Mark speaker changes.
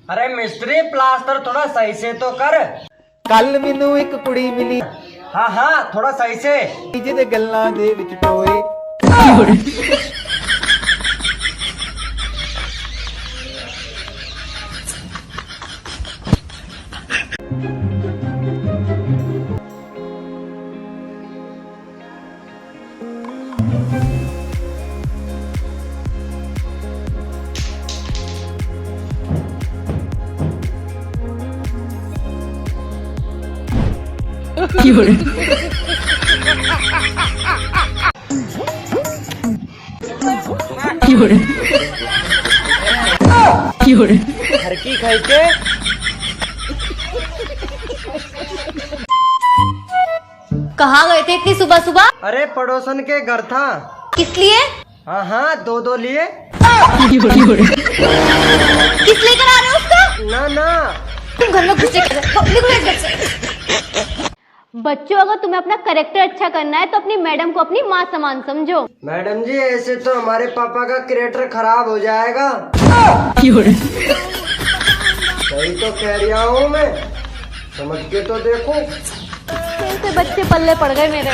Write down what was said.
Speaker 1: अरे मिस्त्री प्लास्टर थोड़ा सही से तो कर।
Speaker 2: ਕੱਲ ਮੈਨੂੰ ਇੱਕ ਕੁੜੀ ਮਿਲੀ
Speaker 1: हाँ हाँ थोड़ा सही से।
Speaker 2: ਜਿਹਦੇ ਗੱਲਾਂ ਦੇ ਵਿੱਚ ਟੋਏ
Speaker 1: घर की खाई के।
Speaker 3: कहाँ गए थे इतनी सुबह सुबह?
Speaker 1: अरे पड़ोसन के घर था।
Speaker 3: किस लिए?
Speaker 1: हाँ हाँ दो लिए।
Speaker 3: किस लिए करा रहे हो उसका?
Speaker 1: ना ना
Speaker 3: तुम घर में घुसे निकलो इस घर से। बच्चों, अगर तुम्हें अपना कैरेक्टर अच्छा करना है तो अपनी मैडम को अपनी माँ समान समझो।
Speaker 1: मैडम जी ऐसे तो हमारे पापा का कैरेक्टर खराब हो जाएगा। सही तो कह रहा हूँ मैं, समझ के तो देखो।
Speaker 3: कैसे बच्चे पल्ले पड़ गए मेरे।